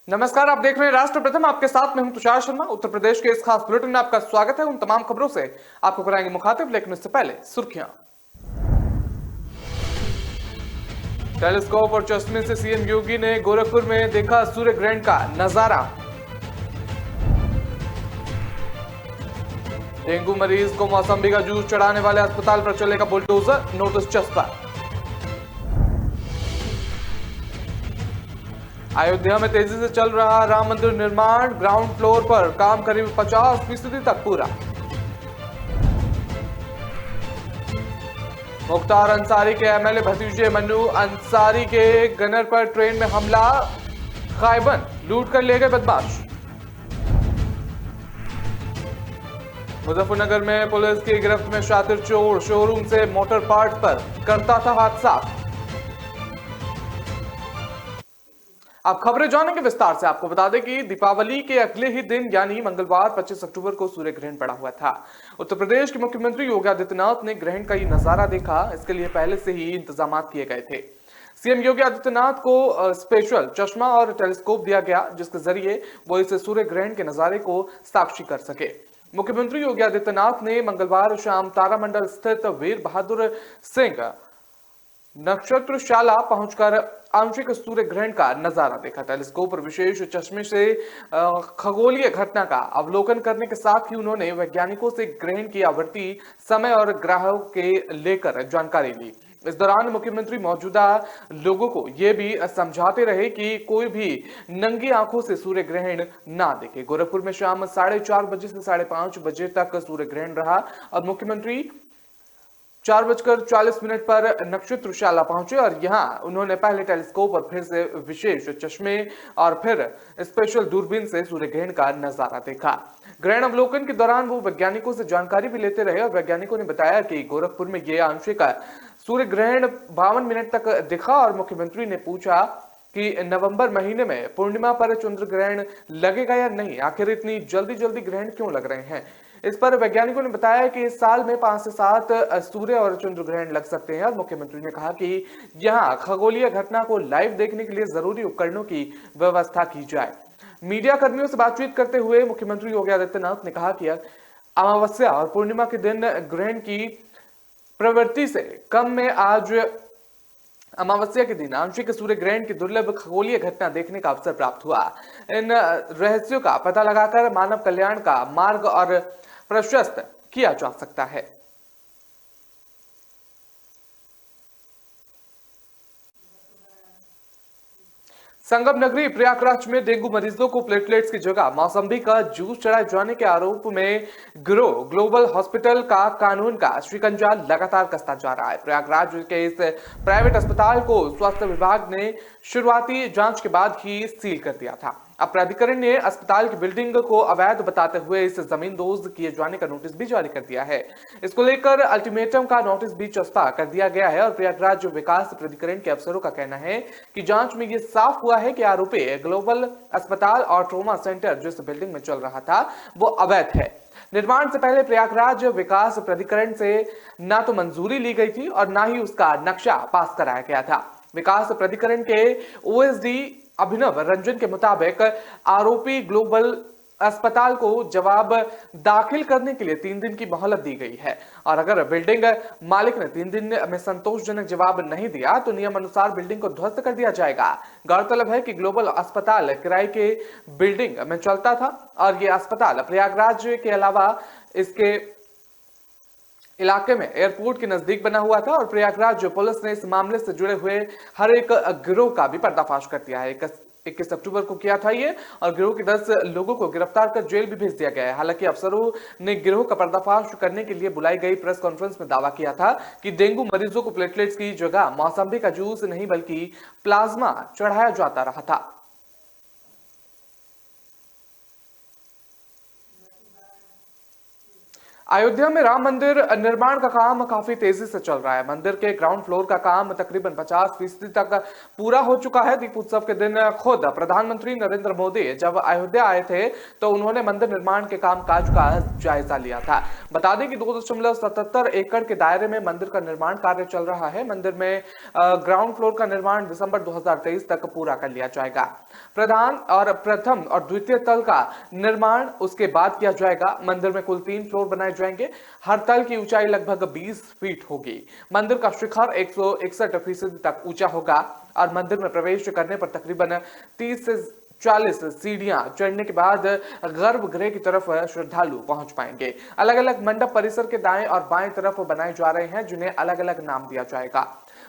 नमस्कार, आप देख रहे हैं राष्ट्र प्रथम। आपके साथ में हूं तुषार शर्मा। उत्तर प्रदेश के इस खास बुलेटिन में आपका स्वागत है। उन तमाम खबरों से आपको कराएंगे मुखातिब, लेकिन उससे पहले सुर्खियां। टेलीस्कोप और चश्मे से सीएम योगी ने गोरखपुर में देखा सूर्य ग्रहण का नजारा। डेंगू मरीज को मौसम्बी का जूस चढ़ाने वाले अस्पताल पर चलेगा बुलडोजर, नोटिस चस्पा। अयोध्या में तेजी से चल रहा राम मंदिर निर्माण, ग्राउंड फ्लोर पर काम करीब 50% तक पूरा। मुख्तार अंसारी के एमएलए भतीजे मन्नू अंसारी के गनर पर ट्रेन में हमला, गायबन लूट कर ले गए बदमाश। मुजफ्फरनगर में पुलिस की गिरफ्त में शातिर चोर, शोरूम से मोटर पार्ट्स पर करता था हादसा। अब खबरें जानेंगे विस्तार से। आपको बता दें कि दीपावली के अगले ही दिन यानी मंगलवार 25 अक्टूबर को सूर्य ग्रहण पड़ा हुआ था। उत्तर प्रदेश के मुख्यमंत्री योगी आदित्यनाथ ने ग्रहण का ये नजारा देखा। इसके लिए पहले से ही इंतजाम किए गए थे। सीएम योगी आदित्यनाथ को स्पेशल चश्मा और टेलीस्कोप दिया गया, जिसके जरिए वो इस सूर्य ग्रहण के नजारे को साक्षी कर सके। मुख्यमंत्री योगी आदित्यनाथ ने मंगलवार शाम तारामंडल स्थित वीर बहादुर सिंह नक्षत्रशाला पहुंचकर आंशिक सूर्य ग्रहण का नजारा देखा। टेलीस्कोप और विशेष चश्मे से खगोलीय घटना का अवलोकन करने के साथ ही उन्होंने वैज्ञानिकों से ग्रहण की आवृत्ति, समय और ग्रहों के लेकर जानकारी ली। इस दौरान मुख्यमंत्री मौजूदा लोगों को यह भी समझाते रहे कि कोई भी नंगी आंखों से सूर्य ग्रहण ना देखे। गोरखपुर में शाम 4:30 बजे से 5:30 बजे तक सूर्य ग्रहण रहा और मुख्यमंत्री 4:40 पर नक्षत्रशाला पहुंचे और यहां उन्होंने पहले टेलीस्कोप और फिर से विशेष चश्मे और फिर स्पेशल दूरबीन से सूर्य ग्रहण का नजारा देखा। ग्रहण अवलोकन के दौरान वो वैज्ञानिकों से जानकारी भी लेते रहे और वैज्ञानिकों ने बताया कि गोरखपुर में यह आंशिक सूर्य ग्रहण 52 मिनट तक दिखा और मुख्यमंत्री ने पूछा कि नवंबर महीने में पूर्णिमा पर चंद्र ग्रहण लगेगा या नहीं, आखिर इतनी जल्दी जल्दी ग्रहण क्यों लग रहे हैं। इस पर वैज्ञानिकों ने बताया कि इस साल में 5 से 7 सूर्य और चंद्र ग्रहण लग सकते हैं और मुख्यमंत्री ने कहा कि यहां खगोलीय घटना को लाइव देखने के लिए जरूरी उपकरणों की व्यवस्था की जाए। मीडिया कर्मियों से बातचीत करते हुए मुख्यमंत्री योगी आदित्यनाथ ने कहा कि अमावस्या और पूर्णिमा के दिन ग्रहण की प्रवृत्ति से कम में आज अमावस्या के दिन आंशिक सूर्य ग्रहण की दुर्लभ खगोलीय घटना देखने का अवसर प्राप्त हुआ। इन रहस्यों का पता लगाकर मानव कल्याण का मार्ग और प्रशस्त किया जा सकता है। संगम नगरी प्रयागराज में डेंगू मरीजों को प्लेटलेट्स की जगह मौसम्बी का जूस चढ़ाए जाने के आरोप में गिरोह ग्लोबल हॉस्पिटल का कानून का शिकंजा लगातार कसता जा रहा है। प्रयागराज के इस प्राइवेट अस्पताल को स्वास्थ्य विभाग ने शुरुआती जांच के बाद ही सील कर दिया था। अब प्राधिकरण ने अस्पताल की बिल्डिंग को अवैध बताते हुए इस जमींदोज किए जाने का नोटिस भी जारी कर दिया है। इसको लेकर अल्टीमेटम का नोटिस भी चस्पा कर दिया गया है और प्रयागराज विकास प्राधिकरण के अफसरों का कहना है कि जांच में यह साफ हुआ है कि आरोपी ग्लोबल अस्पताल और ट्रोमा सेंटर जिस बिल्डिंग में चल रहा था वो अवैध है। निर्माण से पहले प्रयागराज विकास प्राधिकरण से ना तो मंजूरी ली गई थी और ना ही उसका नक्शा पास कराया गया था। विकास प्राधिकरण के ओएसडी अभिनव रंजन के मुताबिक आरोपी ग्लोबल अस्पताल को जवाब दाखिल करने के लिए 3 दिन की मोहलत दी गई है और अगर बिल्डिंग मालिक ने 3 दिन में संतोषजनक जवाब नहीं दिया तो नियम अनुसार बिल्डिंग को ध्वस्त कर दिया जाएगा। गौरतलब है कि ग्लोबल अस्पताल किराए के बिल्डिंग में चलता था और यह अस्पताल प्रयागराज के अलावा इसके इलाके में एयरपोर्ट के नजदीक बना हुआ था और प्रयागराज पुलिस ने इस मामले से जुड़े हुए हर एक गिरोह का भी पर्दाफाश कर दिया है। 21 अक्टूबर को किया था ये और गिरोह के 10 लोगों को गिरफ्तार कर जेल भी भेज दिया गया है। हालांकि अफसरों ने गिरोह का पर्दाफाश करने के लिए बुलाई गई प्रेस कॉन्फ्रेंस में दावा किया था कि डेंगू मरीजों को प्लेटलेट्स की जगह मौसम्बी का जूस नहीं बल्कि प्लाज्मा चढ़ाया जाता रहा था। अयोध्या में राम मंदिर निर्माण का काम काफी तेजी से चल रहा है। मंदिर के ग्राउंड फ्लोर का काम तकरीबन 50% तक पूरा हो चुका है। दीप उत्सव के दिन खुद प्रधानमंत्री नरेंद्र मोदी जब अयोध्या आए थे तो उन्होंने मंदिर निर्माण के कामकाज का जायजा लिया था। बता दें कि 2.77 एकड़ के दायरे में मंदिर का निर्माण कार्य चल रहा है। मंदिर में ग्राउंड फ्लोर का निर्माण दिसंबर 2023 तक पूरा कर लिया जाएगा। प्रथम और द्वितीय तल का निर्माण उसके बाद किया जाएगा। मंदिर में कुल 3 फ्लोर बनाए जाएंगे। हर तल की ऊंचाई लगभग 20 फीट होगी। मंदिर का शिखर 161% तक ऊंचा होगा और मंदिर में प्रवेश करने पर तकरीबन 30 से 40 सीढ़ियां चढ़ने के बाद गर्भगृह की तरफ श्रद्धालु पहुंच पाएंगे। अलग अलग मंडप परिसर के दाएं और बाएं तरफ बनाए जा रहे हैं, जिन्हें अलग अलग नाम दिया जाएगा।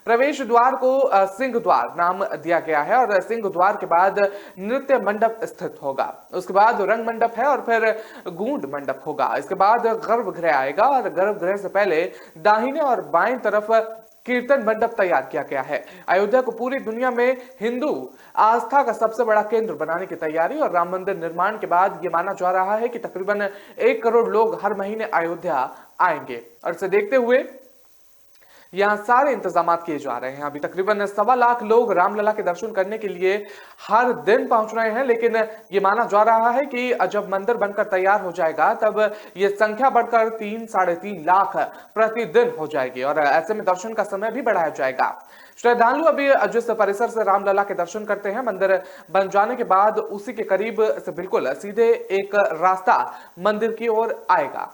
प्रवेश द्वार को सिंह द्वार नाम दिया गया है और सिंह द्वार के बाद नृत्य मंडप स्थित होगा। उसके बाद रंग मंडप है और फिर गूंड मंडप होगा। इसके बाद गर्भगृह आएगा और गर्भगृह से पहले दाहिने और बाएं तरफ कीर्तन मंडप तैयार किया गया है। अयोध्या को पूरी दुनिया में हिंदू आस्था का सबसे बड़ा केंद्र बनाने की तैयारी और राम मंदिर निर्माण के बाद यह माना जा रहा है कि तकरीबन 1 करोड़ लोग हर महीने अयोध्या आएंगे और इसे देखते हुए यहां सारे इंतजाम किए जा रहे हैं। अभी तकरीबन 1.25 लाख लोग रामलला के दर्शन करने के लिए हर दिन पहुंच रहे हैं, लेकिन यह माना जा रहा है कि जब मंदिर बनकर तैयार हो जाएगा तब यह संख्या बढ़कर 3-3.5 लाख प्रतिदिन हो जाएगी और ऐसे में दर्शन का समय भी बढ़ाया जाएगा। श्रद्धालु अभी जिस परिसर से रामलला के दर्शन करते हैं, मंदिर बन जाने के बाद उसी के करीब से बिल्कुल सीधे एक रास्ता मंदिर की ओर आएगा।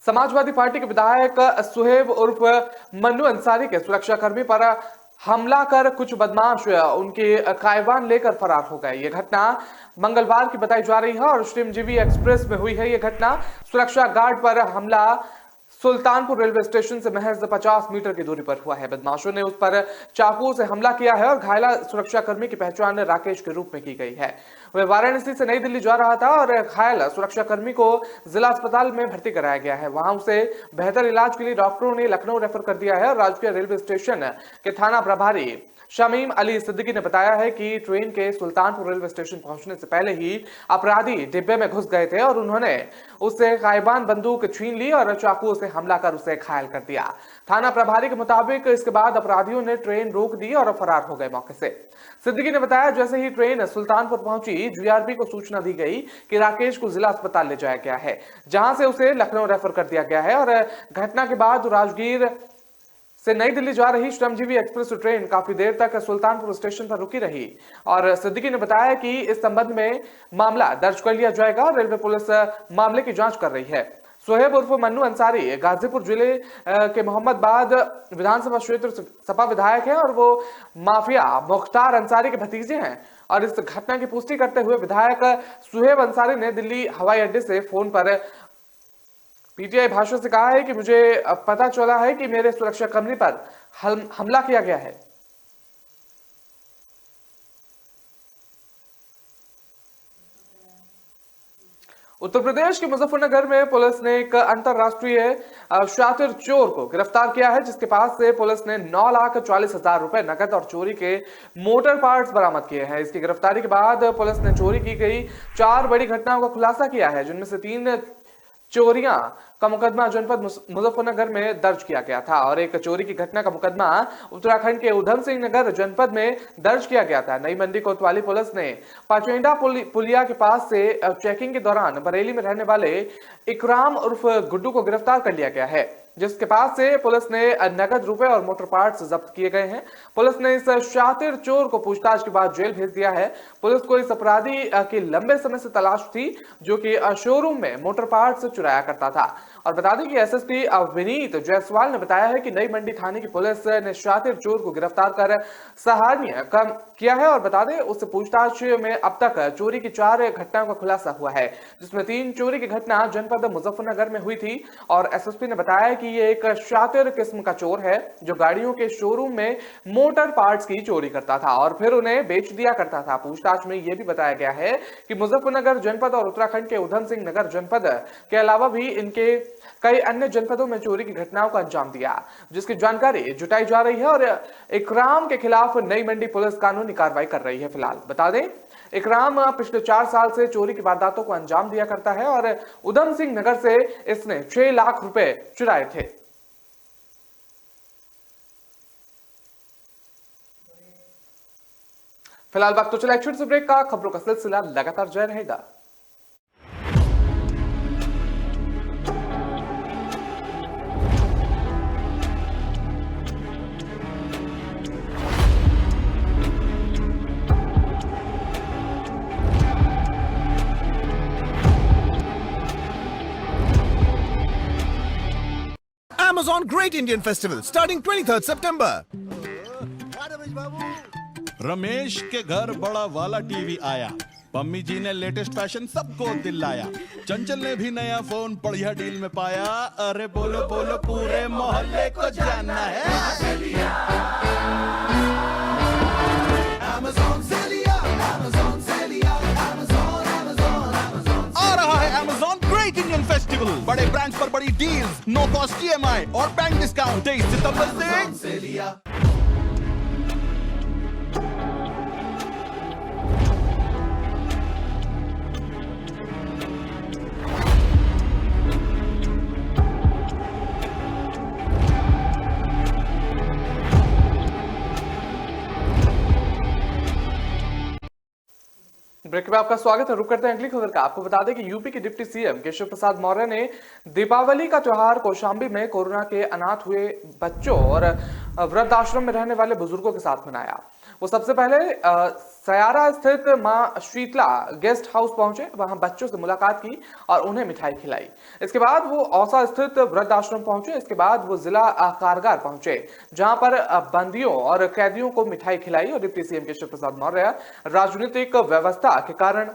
समाजवादी पार्टी के विधायक सुहेब उर्फ मन्नू अंसारी के सुरक्षाकर्मी पर हमला कर कुछ बदमाश उनके कायवान लेकर फरार हो गए। यह घटना मंगलवार की बताई जा रही है और श्रमजीवी एक्सप्रेस में हुई है। यह घटना सुरक्षा गार्ड पर हमला सुल्तानपुर रेलवे स्टेशन से महज 50 मीटर की दूरी पर हुआ है। बदमाशों ने उस पर चाकू से हमला किया है और घायला सुरक्षाकर्मी की पहचान राकेश के रूप में की गई है। वह वाराणसी से नई दिल्ली जा रहा था और घायल सुरक्षाकर्मी को जिला अस्पताल में भर्ती कराया गया है। वहां उसे बेहतर इलाज के लिए डॉक्टरों ने लखनऊ रेफर कर दिया है और राजकीय रेलवे स्टेशन के थाना प्रभारी शमीम अली सिद्दीकी ने बताया है कि ट्रेन के सुल्तानपुर रेलवे स्टेशन पहुंचने से पहले ही अपराधी डिब्बे में घुस गए थे और उन्होंने उससे गायबान बंदूक छीन ली और चाकू से हमला कर उसे घायल कर दिया। थाना प्रभारी के मुताबिक इसके बाद अपराधियों ने ट्रेन रोक दी और फरार हो गए मौके से। सिद्दीकी ने बताया, जैसे ही ट्रेन सुल्तानपुर पहुंची, जीआरपी को सूचना दी गई कि राकेश को जिला अस्पताल ले जाया गया है, जहां से उसे लखनऊ रेफर कर दिया गया है और घटना के बाद राजगीर से नई दिल्ली जा रही श्रमजीवी एक्सप्रेस ट्रेन काफी देर तक सुल्तानपुर स्टेशन पर रुकी रही और सिद्दीकी ने बताया कि इस संबंध में मामला दर्ज कर लिया जाएगा और रेलवे पुलिस मामले की जांच कर रही है। सुहेब उर्फ मन्नू अंसारी गाजीपुर जिले के मोहम्मदाबाद विधानसभा क्षेत्र से सपा विधायक है और वो माफिया मुख्तार अंसारी के भतीजे हैं और इस घटना की पुष्टि करते हुए विधायक सुहेब अंसारी ने दिल्ली हवाई अड्डे से फोन पर पीटीआई भाषण से कहा है कि मुझे पता चला है कि मेरे सुरक्षाकर्मी पर हमला किया गया है। उत्तर प्रदेश के मुजफ्फरनगर में पुलिस ने एक अंतरराष्ट्रीय शातिर चोर को गिरफ्तार किया है, जिसके पास से पुलिस ने 9,40,000 रुपए नकद और चोरी के मोटर पार्ट्स बरामद किए हैं। इसकी गिरफ्तारी के बाद पुलिस ने चोरी की गई 4 बड़ी घटनाओं का खुलासा किया है, जिनमें से 3 चोरियां का मुकदमा जनपद मुजफ्फरनगर में दर्ज किया गया था और एक चोरी की घटना का मुकदमा उत्तराखंड के उधम सिंह नगर जनपद में दर्ज किया गया था। नई मंडी कोतवाली पुलिस ने पाचेंडा पुलिया के पास से चेकिंग के दौरान बरेली में रहने वाले इकराम उर्फ गुड्डू को गिरफ्तार कर लिया गया है, जिसके पास से पुलिस ने नकद रुपए और मोटर पार्ट्स जब्त किए गए हैं। पुलिस ने इस शातिर चोर को पूछताछ के बाद जेल भेज दिया है। पुलिस को इस अपराधी की लंबे समय से तलाश थी, जो कि शोरूम में मोटर पार्ट्स चुराया करता था। और बता दें कि एसएसपी विनीत जायसवाल ने बताया है कि नई मंडी थाने की पुलिस ने शातिर चोर को गिरफ्तार कर सराहनीय काम किया है और बता दें उससे पूछताछ में अब तक चोरी की 4 घटनाओं का खुलासा हुआ है, जिसमें 3 चोरी की घटना जनपद मुजफ्फरनगर में हुई थी और एसएसपी ने बताया कि ये एक शातिर किस्म का चोर है जो गाड़ियों के शोरूम में मोटर पार्ट्स की चोरी करता था और फिर उन्हें बेच दिया करता था। पूछताछ में यह भी बताया गया है कि मुजफ्फरनगर जनपद और उत्तराखंड के उधम सिंह नगर जनपद के अलावा भी इनके कई अन्य जनपदों में चोरी की घटनाओं को अंजाम दिया, जिसकी जानकारी जुटाई जा रही है और इकराम के खिलाफ नई मंडी पुलिस कानूनी कार्रवाई कर रही है। फिलहाल बता दें, इकराम पिछले 4 साल से चोरी की वारदातों को अंजाम दिया करता है और उधम सिंह नगर से इसने 6 लाख रुपए चुराए थे। फिलहाल वक्त तो चला एक छोटे से ब्रेक का। खबरों का सिलसिला लगातार जारी रहेगा। Amazon Great Indian Festival starting 23rd September. Ramesh के घर बड़ा वाला टीवी आया, पम्मी जी ने लेटेस्ट फैशन सबको दिलाया, चंचल ने भी नया फोन बढ़िया डील में पाया। अरे बोलो बोलो पूरे मोहल्ले को जानना है। Amazon से लिया, Amazon से लिया, Amazon, Amazon, Amazon। आ रहा है Amazon Great Indian Festival, बड़े ब्रांड्स पर बड़ी डील्स, नो कॉस्ट EMI और बैंक डिस्काउंट 23 सितंबर से लिया। ब्रेक में आपका स्वागत है। रुक करते हैं अगली खबर का। आपको बता दें कि यूपी के डिप्टी सीएम केशव प्रसाद मौर्य ने दीपावली का त्योहार कौशाम्बी में कोरोना के अनाथ हुए बच्चों और वृद्धाश्रम में रहने वाले बुजुर्गों के साथ मनाया। वो सबसे पहले सयारा स्थित मां शीतला गेस्ट हाउस पहुंचे, वहां बच्चों से मुलाकात की और उन्हें मिठाई खिलाई। इसके बाद वो औसा स्थित वृद्धाश्रम पहुंचे। इसके बाद वो जिला कारागार पहुंचे, जहां पर बंदियों और कैदियों को मिठाई खिलाई। और डिप्टी सीएम केशव प्रसाद मौर्य राजनीतिक व्यवस्था के कारण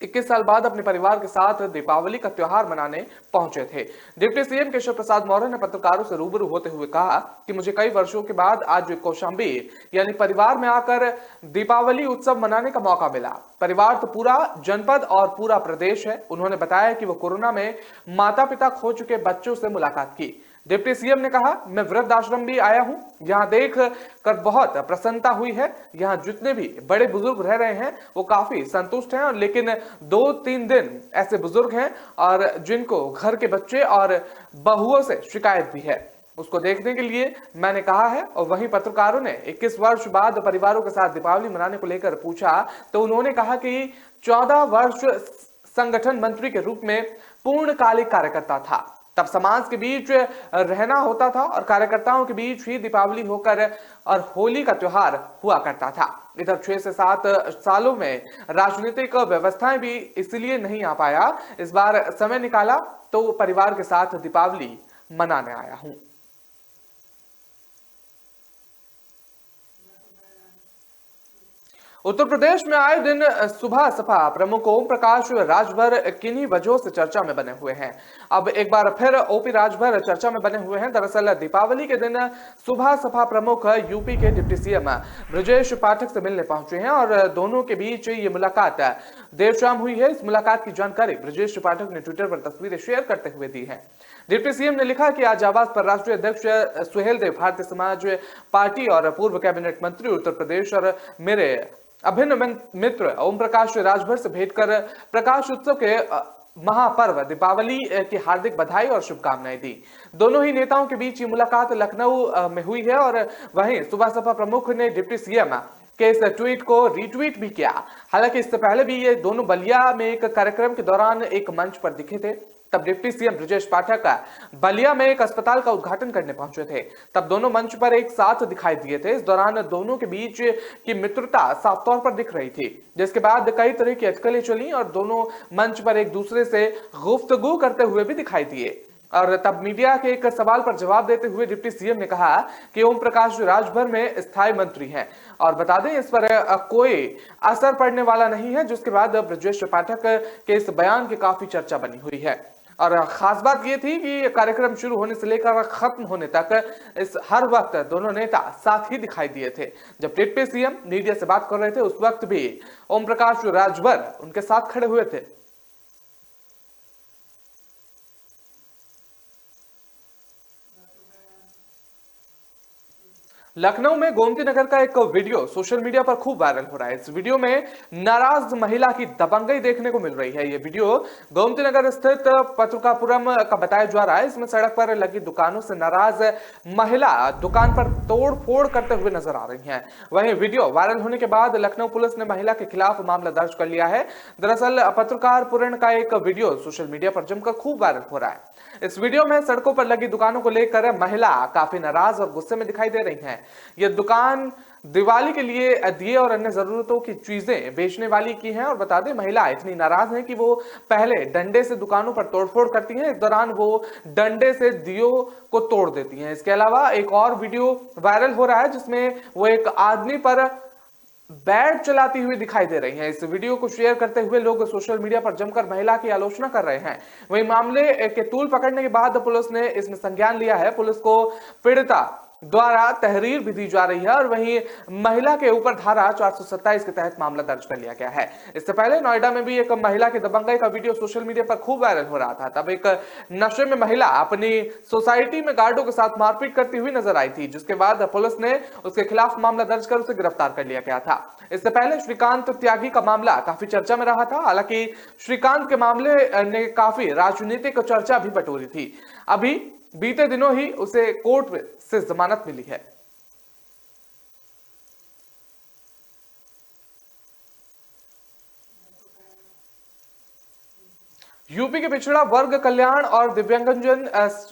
21 साल बाद अपने परिवार के साथ दीपावली का त्योहार मनाने पहुंचे थे। डिप्टी सीएम केशव प्रसाद मौर्य ने पत्रकारों से रूबरू होते हुए कहा कि मुझे कई वर्षों के बाद आज कौशाम्बी यानी परिवार में आकर दीपावली उत्सव मनाने का मौका मिला। परिवार तो पूरा जनपद और पूरा प्रदेश है। उन्होंने बताया कि वो कोरोना में माता पिता खो चुके बच्चों से मुलाकात की। डिप्टी सीएम ने कहा, मैं वृद्ध आश्रम भी आया हूं, यहां देख कर बहुत प्रसन्नता हुई है। यहां जितने भी बड़े बुजुर्ग रह रहे हैं वो काफी संतुष्ट हैं, लेकिन 2-3 दिन ऐसे बुजुर्ग हैं और जिनको घर के बच्चे और बहुओं से शिकायत भी है, उसको देखने के लिए मैंने कहा है। और वहीं पत्रकारों ने 21 वर्ष बाद परिवारों के साथ दीपावली मनाने को लेकर पूछा तो उन्होंने कहा कि 14 वर्ष संगठन मंत्री के रूप में पूर्णकालिक कार्यकर्ता था, तब समाज के बीच रहना होता था और कार्यकर्ताओं के बीच ही दीपावली होकर और होली का त्योहार हुआ करता था। इधर 6 से 7 सालों में राजनीतिक व्यवस्थाएं भी इसलिए नहीं आ पाया। इस बार समय निकाला तो परिवार के साथ दीपावली मनाने आया हूं। उत्तर प्रदेश में आए दिन सुबह सपा प्रमुख ओम प्रकाश राजभर किन्हीं वजहों से चर्चा में बने हुए हैं। अब एक बार फिर ओपी राजभर चर्चा में बने हुए हैं। दरअसल दीपावली के दिन सुबह सपा प्रमुख यूपी के डिप्टी सीएम ब्रजेश पाठक से मिलने पहुंचे हैं और दोनों के बीच ये मुलाकात देर शाम हुई है। इस मुलाकात की जानकारी ब्रजेश पाठक ने ट्विटर पर तस्वीरें शेयर करते हुए दी है। डिप्टी सीएम ने लिखा कि आज आवास पर राष्ट्रीय अध्यक्ष सुहेल देव, भारतीय समाज पार्टी और पूर्व कैबिनेट मंत्री उत्तर प्रदेश और मेरे अभिन्न मित्र ओम प्रकाश राजभर से भेंट कर प्रकाश उत्सव के महापर्व दीपावली की हार्दिक बधाई और शुभकामनाएं दी। दोनों ही नेताओं के बीच ये मुलाकात लखनऊ में हुई है और वहीं सुबह सपा प्रमुख ने डिप्टी सीएम के इस ट्वीट को रीट्वीट भी किया। हालांकि इससे पहले भी ये दोनों बलिया में एक कार्यक्रम के दौरान एक मंच पर दिखे थे। तब डिप्टी सीएम ब्रजेश पाठक बलिया में एक अस्पताल का उद्घाटन करने पहुंचे थे। तब दोनों मंच पर एक साथ दिखाई दिए थे। इस दौरान दोनों के बीच की मित्रता साफ तौर पर दिख रही थी, जिसके बाद कई तरह की अटकलें चली और दोनों मंच पर एक दूसरे से गुफ्तगू करते हुए भी दिखाई दिए। और तब मीडिया के एक सवाल पर जवाब देते हुए डिप्टी सीएम ने कहा कि ओम प्रकाश राजभर में स्थायी मंत्री हैं और बता दें इस पर कोई असर पड़ने वाला नहीं है, जिसके बाद ब्रजेश पाठक के इस बयान की काफी चर्चा बनी हुई है। और खास बात यह थी कि कार्यक्रम शुरू होने से लेकर खत्म होने तक इस हर वक्त दोनों नेता साथ ही दिखाई दिए थे। जब डिप्टी सीएम मीडिया से बात कर रहे थे उस वक्त भी ओम प्रकाश राजभर उनके साथ खड़े हुए थे। लखनऊ में गोमती नगर का एक वीडियो सोशल मीडिया पर खूब वायरल हो रहा है। इस वीडियो में नाराज महिला की दबंगई देखने को मिल रही है। ये वीडियो गोमती नगर स्थित पत्रकापुरम का बताया जा रहा है। इसमें सड़क पर लगी दुकानों से नाराज महिला दुकान पर तोड़ फोड़ करते हुए नजर आ रही हैं। वहीं वीडियो वायरल होने के बाद लखनऊ पुलिस ने महिला के खिलाफ मामला दर्ज कर लिया है। दरअसल पत्रकारपुरम का एक वीडियो सोशल मीडिया पर जमकर खूब वायरल हो रहा है। इस वीडियो में सड़कों पर लगी दुकानों को लेकर महिला काफी नाराज और गुस्से में दिखाई दे रही हैं। यह दुकान दिवाली के लिए दिए और अन्य जरूरतों की चीजें बेचने वाली की हैं। और बता दें, महिला इतनी नाराज हैं कि वो पहले डंडे से दुकानों पर तोड़फोड़ करती हैं। इस दौरान वो डंडे से दियों को तोड़ देती हैं। इसके अलावा एक और वीडियो वायरल हो रहा है जिसमें वो एक आदमी पर बैट चलाती हुई दिखाई दे रही हैं। इस वीडियो को शेयर करते हुए लोग सोशल मीडिया पर जमकर महिला की आलोचना कर रहे हैं। वहीं मामले के तूल पकड़ने के बाद पुलिस ने इसमें संज्ञान लिया है। पुलिस को पीड़िता द्वारा तहरीर भी दी जा रही है और वहीं महिला के ऊपर धारा 427 के तहत मामला दर्ज कर लिया गया है। इससे पहले नोएडा में भी एक महिला की दबंगई का वीडियो सोशल मीडिया पर खूब वायरल हो रहा था। तब एक नशे में महिला अपनी सोसाइटी में गार्डों के साथ मारपीट करती हुई नजर आई थी, जिसके बाद पुलिस ने उसके खिलाफ मामला दर्ज कर उसे गिरफ्तार कर लिया गया था। इससे पहले श्रीकांत त्यागी का मामला काफी चर्चा में रहा था। हालांकि श्रीकांत के मामले ने काफी राजनीतिक चर्चा भी बटोरी थी। अभी बीते दिनों ही उसे कोर्ट से जमानत मिली है। यूपी के पिछड़ा वर्ग कल्याण और दिव्यांगजन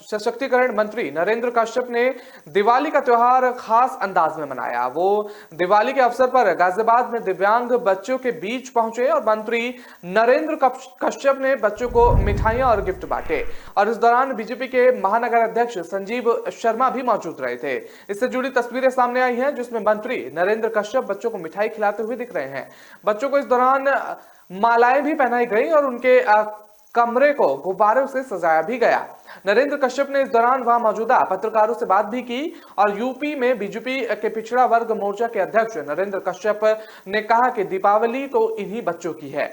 सशक्तिकरण मंत्री नरेंद्र कश्यप ने दिवाली का त्योहार खास अंदाज में मनाया। वो दिवाली के अवसर पर गाजियाबाद में दिव्यांग बच्चों के बीच पहुंचे और मंत्री नरेंद्र कश्यप ने बच्चों को मिठाइयां और गिफ्ट बांटे। और इस दौरान बीजेपी के महानगर अध्यक्ष संजीव शर्मा भी मौजूद रहे थे। इससे जुड़ी तस्वीरें सामने आई हैं जिसमें मंत्री नरेंद्र कश्यप बच्चों को मिठाई खिलाते हुए दिख रहे हैं। बच्चों को इस दौरान मालाएं भी पहनाई गई और उनके कमरे को गुब्बारों से सजाया भी गया। नरेंद्र कश्यप ने इस दौरान वहां मौजूदा पत्रकारों से बात भी की और यूपी में बीजेपी के पिछड़ा वर्ग मोर्चा के अध्यक्ष नरेंद्र कश्यप ने कहा कि दीपावली तो इन्हीं बच्चों की है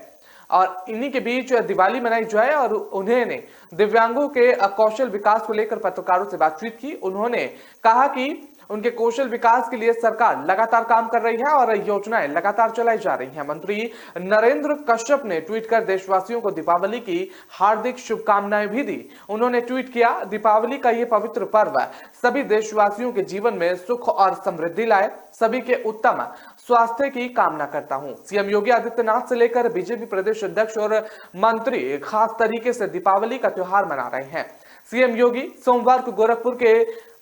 और इन्हीं के बीच दिवाली मनाई जाए। और उन्होंने दिव्यांगों के कौशल विकास को लेकर पत्रकारों से बातचीत की। उन्होंने कहा कि उनके कौशल विकास के लिए सरकार लगातार काम कर रही है और योजनाएं लगातार चलाई जा रही हैं। मंत्री नरेंद्र कश्यप ने ट्वीट कर देशवासियों को दीपावली की हार्दिक शुभकामनाएं भी दी। उन्होंने ट्वीट किया, दीपावली का ये पवित्र पर्व सभी देशवासियों के जीवन में सुख और समृद्धि लाए। सभी के उत्तम स्वास्थ्य की कामना करता हूं। सीएम योगी आदित्यनाथ से लेकर बीजेपी प्रदेश अध्यक्ष और मंत्री खास तरीके से दीपावली का त्योहार मना रहे हैं। सीएम योगी सोमवार को गोरखपुर के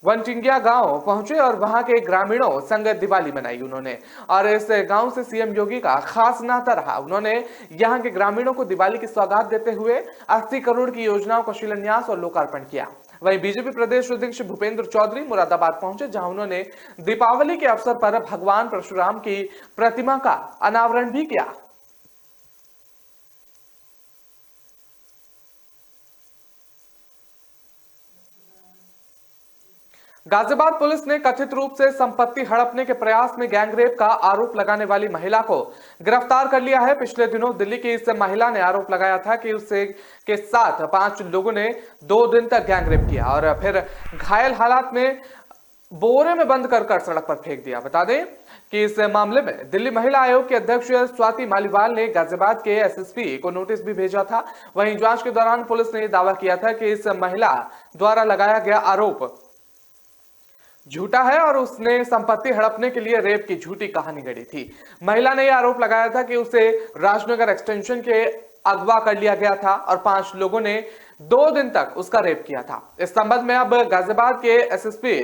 वनटिंगिया गांव पहुंचे और वहां के ग्रामीणों संग दिवाली मनाई उन्होंने। और इस गांव से सीएम योगी का खास नाता रहा। उन्होंने यहां के ग्रामीणों को दिवाली की सौगात देते हुए 80 करोड़ की योजनाओं का शिलान्यास और लोकार्पण किया। वहीं बीजेपी प्रदेश अध्यक्ष भूपेंद्र चौधरी मुरादाबाद पहुंचे, जहां उन्होंने दीपावली के अवसर पर भगवान परशुराम की प्रतिमा का अनावरण भी किया। गाजियाबाद पुलिस ने कथित रूप से संपत्ति हड़पने के प्रयास में गैंगरेप का आरोप लगाने वाली महिला को गिरफ्तार कर लिया है। पिछले दिनों दिल्ली की इस महिला ने आरोप लगाया था कि उससे के साथ 5 लोगों ने 2 दिन तक गैंगरेप किया और फिर घायल हालात में बोरे में बंद कर सड़क पर फेंक दिया। बता दें कि इस मामले में दिल्ली महिला आयोग के अध्यक्ष स्वाति मालीवाल ने गाजियाबाद के एसएसपी को नोटिस भी भेजा था। वहीं जांच के दौरान पुलिस ने दावा किया था कि इस महिला द्वारा लगाया गया आरोप झूठा है और उसने संपत्ति हड़पने के लिए रेप की झूठी कहानी गढ़ी थी। महिला ने यह आरोप लगाया था कि उसे राजनगर एक्सटेंशन के अगवा कर लिया गया था और 5 लोगों ने 2 दिन तक उसका रेप किया था। इस संबंध में अब गाजियाबाद के एसएसपी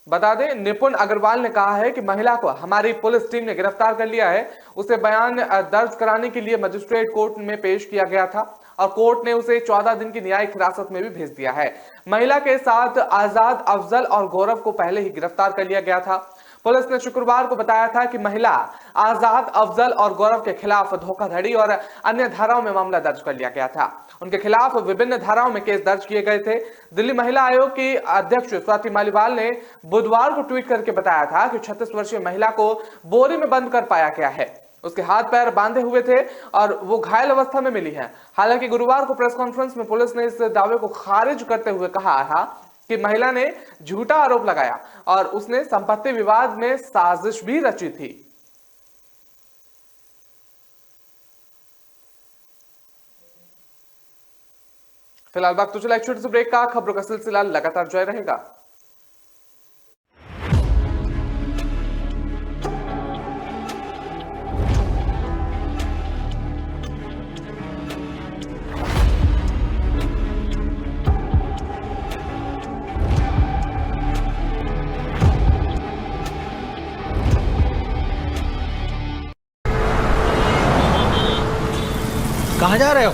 बता दें निपुण अग्रवाल ने कहा है कि महिला को हमारी पुलिस टीम ने गिरफ्तार कर लिया है। उसे बयान दर्ज कराने के लिए मजिस्ट्रेट कोर्ट में पेश किया गया था और कोर्ट ने उसे 14 दिन की न्यायिक हिरासत में भी भेज दिया है। महिला के साथ आजाद, अफजल और गौरव को पहले ही गिरफ्तार कर लिया गया था। पुलिस ने शुक्रवार को बताया था कि महिला आजाद, अफजल और गौरव के खिलाफ धोखाधड़ी और अन्य धाराओं में मामला दर्ज कर लिया गया था। उनके खिलाफ विभिन्न धाराओं में केस दर्ज किए गए थे। दिल्ली महिला आयोग की अध्यक्ष स्वाति मालीवाल ने बुधवार को ट्वीट करके बताया था कि 36 वर्षीय महिला को बोरी में बंद कर पाया गया है। उसके हाथ पैर बांधे हुए थे और वो घायल अवस्था में मिली है। हालांकि गुरुवार को प्रेस कॉन्फ्रेंस में पुलिस ने इस दावे को खारिज करते हुए कहा था कि महिला ने झूठा आरोप लगाया और उसने संपत्ति विवाद में साजिश भी रची थी। फिलहाल वक्त तो चला एक छोटे से ब्रेक का। खबरों का सिलसिला लगातार जारी रहेगा। कहाँ जा रहे हो?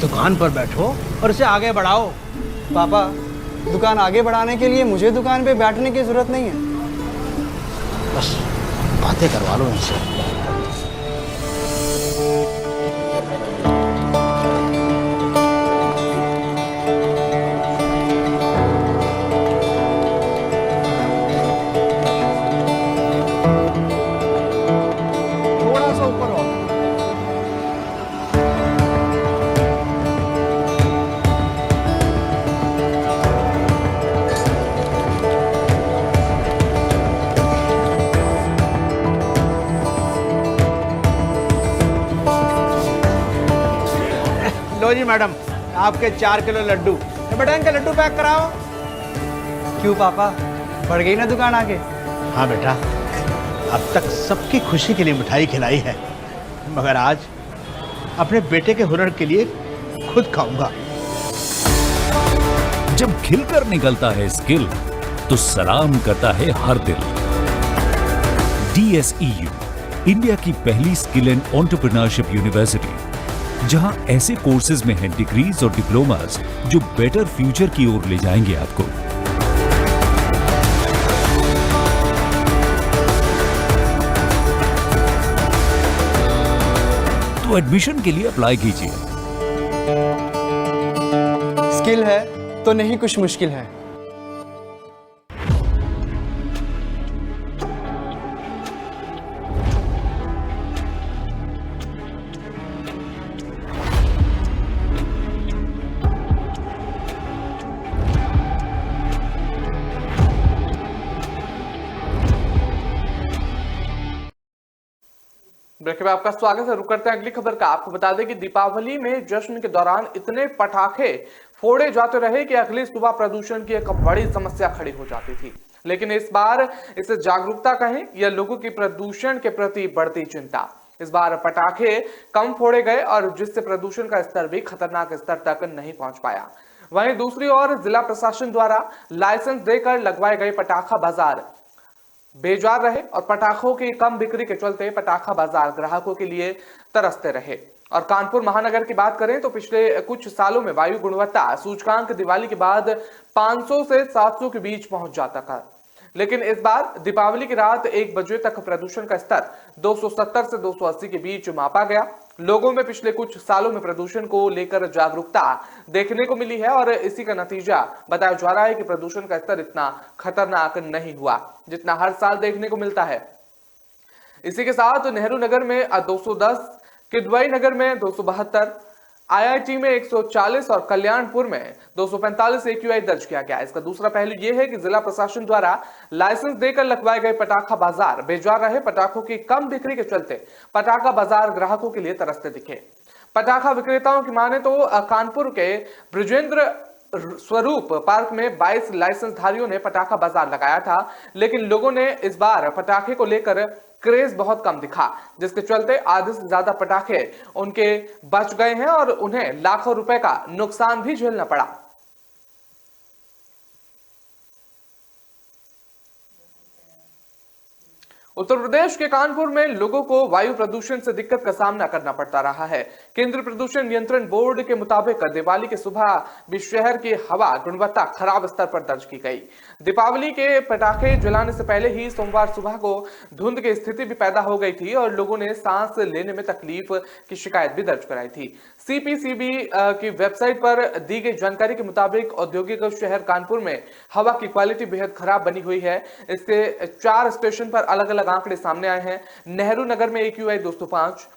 दुकान पर बैठो और इसे आगे बढ़ाओ। पापा, दुकान आगे बढ़ाने के लिए मुझे दुकान पे बैठने की जरूरत नहीं है। बस बातें करवा लो इनसे। थोड़ा सा ऊपर आओ। लो जी मैडम, आपके 4 किलो लड्डू। बेटा इनके लड्डू पैक कराओ। क्यों पापा, बढ़ गई ना दुकान आगे? हाँ बेटा, अब तक सबकी खुशी के लिए मिठाई खिलाई है, मगर आज अपने बेटे के हुनर के लिए खुद खाऊंगा। जब खिलकर निकलता है स्किल तो सलाम करता है हर दिल। DSEU, इंडिया की पहली स्किल एंड एंटरप्रेन्योरशिप यूनिवर्सिटी, जहां ऐसे कोर्सेज में हैं डिग्रीज और डिप्लोमास जो बेटर फ्यूचर की ओर ले जाएंगे आपको। तो एडमिशन के लिए अप्लाई कीजिए। स्किल है तो नहीं कुछ मुश्किल है। ब्रेक में आपका स्वागत है। रुक करते हैं अगली खबर का। आपको बता दें कि दीपावली में जश्न के दौरान इतने पटाखे फोड़े जाते रहे कि अगली सुबह प्रदूषण की एक बड़ी समस्या खड़ी हो जाती थी। लेकिन इस बार इसे जागरूकता कहें या लोगों की प्रदूषण के प्रति बढ़ती चिंता, इस बार पटाखे कम फोड़े गए और जिससे प्रदूषण का स्तर भी खतरनाक स्तर तक नहीं पहुंच पाया। वहीं दूसरी ओर जिला प्रशासन द्वारा लाइसेंस देकर लगवाए गए पटाखा बाजार बेजार रहे और पटाखों की कम बिक्री के चलते पटाखा बाजार ग्राहकों के लिए तरसते रहे। और कानपुर महानगर की बात करें तो पिछले कुछ सालों में वायु गुणवत्ता सूचकांक दिवाली के बाद 500 से 700 के बीच पहुंच जाता था, लेकिन इस बार दीपावली की रात 1 बजे तक प्रदूषण का स्तर 270 से 280 के बीच मापा गया। लोगों में पिछले कुछ सालों में प्रदूषण को लेकर जागरूकता देखने को मिली है और इसी का नतीजा बताया जा रहा है कि प्रदूषण का स्तर इतना खतरनाक नहीं हुआ जितना हर साल देखने को मिलता है। इसी के साथ नेहरू नगर में 210, किदवई नगर में 272, IIT में 140 और कल्याणपुर में 245 AQI दर्ज किया गया। इसका दूसरा पहलू यह है कि जिला प्रशासन द्वारा लाइसेंस देकर लगवाए गए पटाखा बाजार बेजार रहे। पटाखों की कम बिक्री के चलते पटाखा बाजार ग्राहकों के लिए तरसते दिखे। पटाखा विक्रेताओं की माने तो कानपुर के ब्रजेंद्र स्वरूप पार्क में 22 लाइसेंस धारियों ने पटाखा बाजार लगाया था, लेकिन लोगों ने इस बार पटाखे को लेकर क्रेज बहुत कम दिखा, जिसके चलते आधे से ज्यादा पटाखे उनके बच गए हैं और उन्हें लाखों रुपए का नुकसान भी झेलना पड़ा। उत्तर प्रदेश के कानपुर में लोगों को वायु प्रदूषण से दिक्कत का सामना करना पड़ता रहा है। केंद्रीय प्रदूषण नियंत्रण बोर्ड के मुताबिक दिवाली के सुबह भी शहर की हवा गुणवत्ता खराब स्तर पर दर्ज की गई। दीपावली के पटाखे जलाने से पहले ही सोमवार सुबह को धुंध की स्थिति भी पैदा हो गई थी और लोगों ने सांस लेने में तकलीफ की शिकायत भी दर्ज कराई थी। CPCB की वेबसाइट पर दी गई जानकारी के मुताबिक औद्योगिक शहर कानपुर में हवा की क्वालिटी बेहद खराब बनी हुई है। इसके 4 स्टेशन पर अलग अलग आंकड़े सामने आए हैं। नेहरू नगर में AQI 205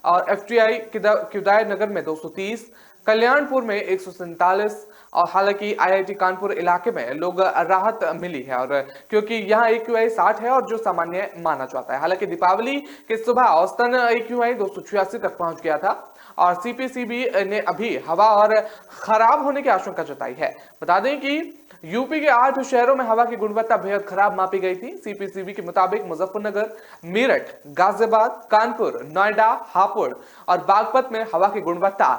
और FTI किदाय नगर में 230, कल्याणपुर में 147, और हालांकि आईआईटी कानपुर इलाके में लोग राहत मिली है और क्योंकि यहाँ AQI 60 है और जो सामान्य माना जाता है। हालांकि दीपावली के सुबह औसतन AQI 286 तक पहुंच गया था और CPCB ने अभी हवा और खराब होने की आशंका जताई है। बता दें कि यूपी के 8 शहरों में हवा की गुणवत्ता बेहद खराब मापी गई थी। CPCB के मुताबिक मुजफ्फरनगर, मेरठ, गाजियाबाद, कानपुर, नोएडा, हापुड़ और बागपत में हवा की गुणवत्ता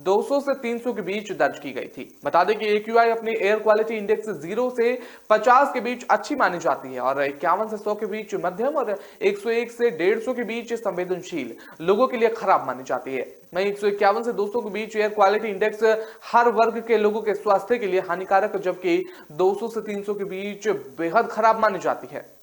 200 से 300 के बीच दर्ज की गई थी। बता दें कि AQI अपनी एयर क्वालिटी इंडेक्स 0 से 50 के बीच अच्छी मानी जाती है और 51 से 100 के बीच मध्यम और 101 से 150 के बीच संवेदनशील लोगों के लिए खराब मानी जाती है। वहीं 151 से 200 के बीच एयर क्वालिटी इंडेक्स हर वर्ग के लोगों के स्वास्थ्य के लिए हानिकारक, जबकि 200 से 300 के बीच बेहद खराब मानी जाती है।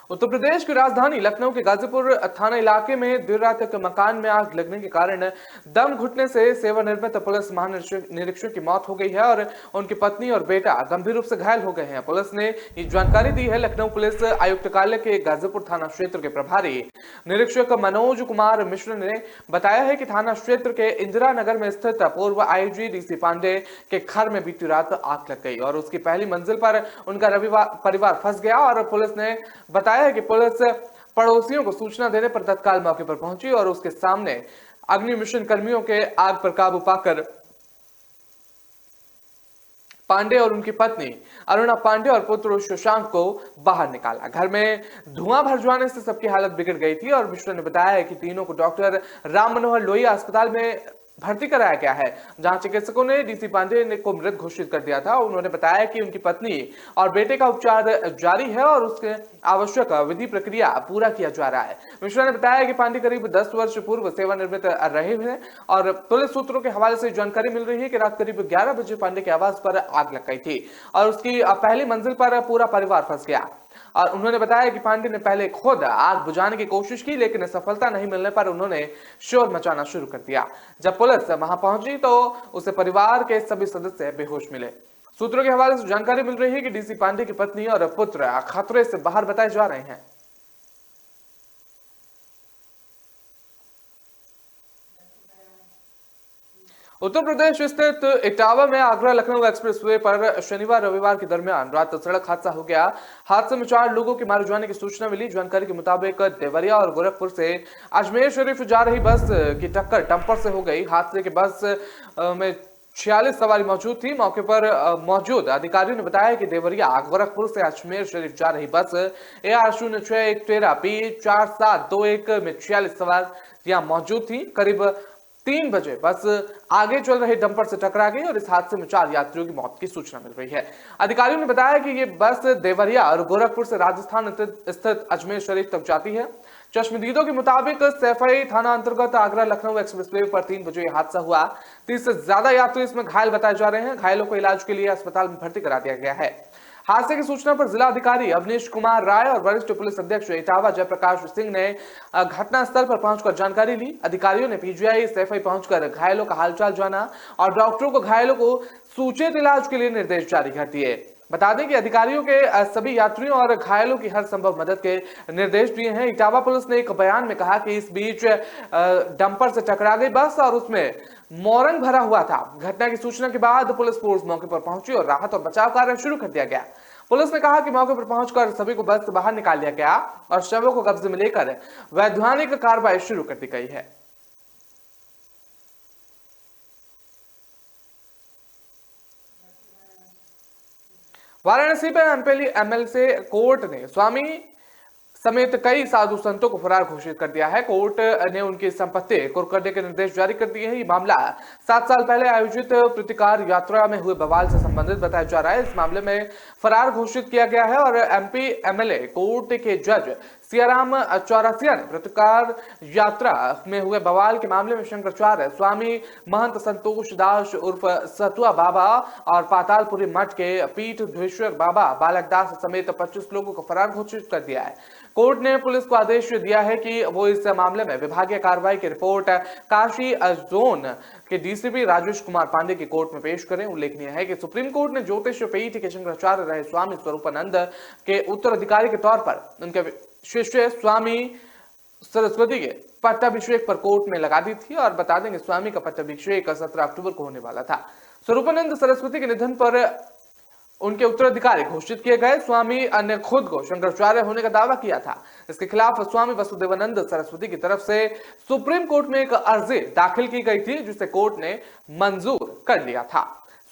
उत्तर प्रदेश की राजधानी लखनऊ के गाजीपुर थाना इलाके में देर रात एक मकान में आग लगने के कारण दम घुटने से सेवानिवृत्त पुलिस महानिरीक्षक की मौत हो गई है और उनकी पत्नी और बेटा गंभीर रूप से घायल हो गए हैं। पुलिस ने ये जानकारी दी है। लखनऊ पुलिस आयुक्त कार्यालय के गाजीपुर थाना क्षेत्र के प्रभारी निरीक्षक मनोज कुमार मिश्र ने बताया है कि थाना क्षेत्र के इंदिरा नगर में स्थित पूर्व आईजी DC पांडे के घर में बीती रात आग लग गई और उसकी पहली मंजिल पर उनका परिवार फंस गया और पुलिस ने बताया है कि पुलिस पड़ोसियों को सूचना देने पर तत्काल मौके पर पहुंची और उसके सामने अग्निमिशन कर्मियों के आग पर काबू पाकर पांडे और उनकी पत्नी अरुणा पांडे और पुत्र सुशांत को बाहर निकाला। घर में धुआं भर जाने से सबकी हालत बिगड़ गई थी और मिश्रा ने बताया है कि तीनों को डॉक्टर राम मनोहर लोहिया अस्पताल में भर्ती कराया गया है, जहां चिकित्सकों ने DC पांडे को मृत घोषित कर दिया था। उन्होंने बताया कि उनकी पत्नी और बेटे का उपचार जारी है और उसके आवश्यक विधि प्रक्रिया पूरा किया जा रहा है। मिश्रा ने बताया कि पांडे करीब 10 वर्ष पूर्व सेवानिवृत्त रहे हैं और पुलिस सूत्रों के हवाले से जानकारी मिल रही है कि रात करीब 11 बजे पांडे के आवास पर आग लग गई थी और उसकी पहली मंजिल पर पूरा परिवार फंस गया। और उन्होंने बताया कि पांडे ने पहले खुद आग बुझाने की कोशिश की, लेकिन सफलता नहीं मिलने पर उन्होंने शोर मचाना शुरू कर दिया। जब पुलिस वहां पहुंची तो उसे परिवार के सभी सदस्य बेहोश मिले। सूत्रों के हवाले से जानकारी मिल रही है कि DC पांडे की पत्नी और पुत्र खतरे से बाहर बताए जा रहे हैं। उत्तर प्रदेश स्थित इटावा में आगरा लखनऊ एक्सप्रेसवे पर शनिवार रविवार के दरमियान रात सड़क हादसा हो गया। हादसे में 4 लोगों के मारे जाने की सूचना मिली। जानकारी के मुताबिक देवरिया और गोरखपुर से अजमेर शरीफ जा रही बस की टक्कर डंपर से हो गई। हादसे के बस में 46 सवारी मौजूद थी। मौके पर मौजूद अधिकारियों ने बताया कि देवरिया गोरखपुर से अजमेर शरीफ जा रही बस AR0613P 4721 में 46 सवारियां मौजूद थी। करीब 3 बजे बस आगे चल रहे डंपर से टकरा गई और इस हादसे में 4 यात्रियों की मौत की सूचना मिल रही है। अधिकारियों ने बताया कि ये बस देवरिया और गोरखपुर से राजस्थान स्थित अजमेर शरीफ तक जाती है। चश्मदीदों के मुताबिक सैफई थाना अंतर्गत आगरा लखनऊ एक्सप्रेसवे पर 3 बजे यह हादसा हुआ। 30 से ज्यादा यात्री इसमें घायल बताए जा रहे हैं। घायलों को इलाज के लिए अस्पताल में भर्ती करा दिया गया है। हादसे की सूचना पर जिला अधिकारी अवनीश कुमार राय और वरिष्ठ पुलिस अधीक्षक इटावा जयप्रकाश सिंह ने घटनास्थल पर पहुंचकर जानकारी ली। अधिकारियों ने PGI सैफई पहुंचकर घायलों का हालचाल जाना और डॉक्टरों को घायलों को सूचित इलाज के लिए निर्देश जारी कर दिए। बता दें कि अधिकारियों के सभी यात्रियों और घायलों की हर संभव मदद के निर्देश दिए हैं। इटावा पुलिस ने एक बयान में कहा कि इस बीच डंपर से टकरा गई बस और उसमें मोरंग भरा हुआ था। घटना की सूचना के बाद पुलिस फोर्स मौके पर पहुंची और राहत और बचाव कार्य शुरू कर दिया गया। पुलिस ने कहा कि मौके पर पहुंचकर सभी को बस से बाहर निकाल लिया गया और शवों को कब्जे में लेकर वैधानिक कार्रवाई शुरू कर दी गई है। वाराणसी में MLC कोर्ट ने स्वामी समेत कई साधु संतों को फरार घोषित कर दिया है। कोर्ट ने उनकी संपत्ति कुर्क करने के निर्देश जारी कर दिए हैं। ये मामला 7 साल पहले आयोजित प्रतिकार यात्रा में हुए बवाल से संबंधित बताया जा रहा है। इस मामले में फरार घोषित किया गया है और MP MLA कोर्ट के जज सियाराम चौरसिया ने प्रतिकार यात्रा में हुए बवाल के मामले में शंकराचार्य स्वामी महंत संतोष दास उर्फ सतुआ बाबा और पातालपुरी मठ के पीठधीश्वर बाबा बालक दास समेत 25 लोगों को फरार घोषित कर दिया है। कोर्ट ने पुलिस को आदेश दिया है कि वो इस मामले में विभागीय कार्रवाई की रिपोर्ट काशी जोन के DCP राजेश कुमार पांडे की कोर्ट में पेश करें। उल्लेखनीय है कि सुप्रीम कोर्ट ने ज्योतिष पीठ के शंकराचार्य रहे स्वामी स्वरूपानंद के उत्तराधिकारी के तौर पर उनके शिष्य स्वामी सरस्वती के पट्टाभिषेक पर कोर्ट में लगा दी थी। और बता देंगे स्वामी का पट्टाभिषेक 17 अक्टूबर को होने वाला था। स्वरूपानंद सरस्वती के निधन पर उनके उत्तराधिकारी घोषित किए गए। स्वामी ने खुद को शंकराचार्य होने का दावा किया था। इसके खिलाफ स्वामी वसुदेवानंद सरस्वती की तरफ से सुप्रीम कोर्ट में एक अर्जी दाखिल की गई थी, जिसे कोर्ट ने मंजूर कर लिया था।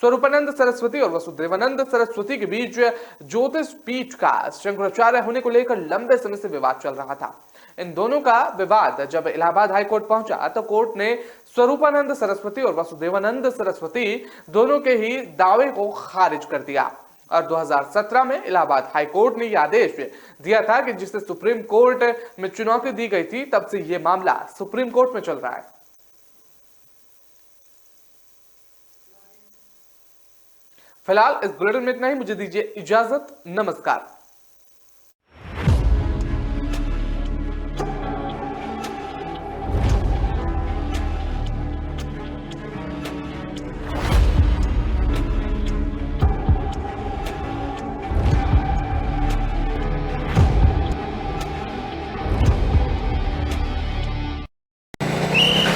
स्वरूपानंद सरस्वती और वसुदेवानंद सरस्वती के बीच ज्योतिष पीठ का शंकराचार्य होने को लेकर लंबे समय से विवाद चल रहा था। इन दोनों का विवाद जब इलाहाबाद हाईकोर्ट पहुंचा तो कोर्ट ने स्वरूपानंद सरस्वती और वसुदेवानंद सरस्वती दोनों के ही दावे को खारिज कर दिया। और 2017 में इलाहाबाद हाईकोर्ट ने यह आदेश दिया था कि जिसे सुप्रीम कोर्ट में चुनौती दी गई थी, तब से यह मामला सुप्रीम कोर्ट में चल रहा है। फिलहाल इस बुलेटिन में इतना ही। मुझे दीजिए इजाजत। नमस्कार।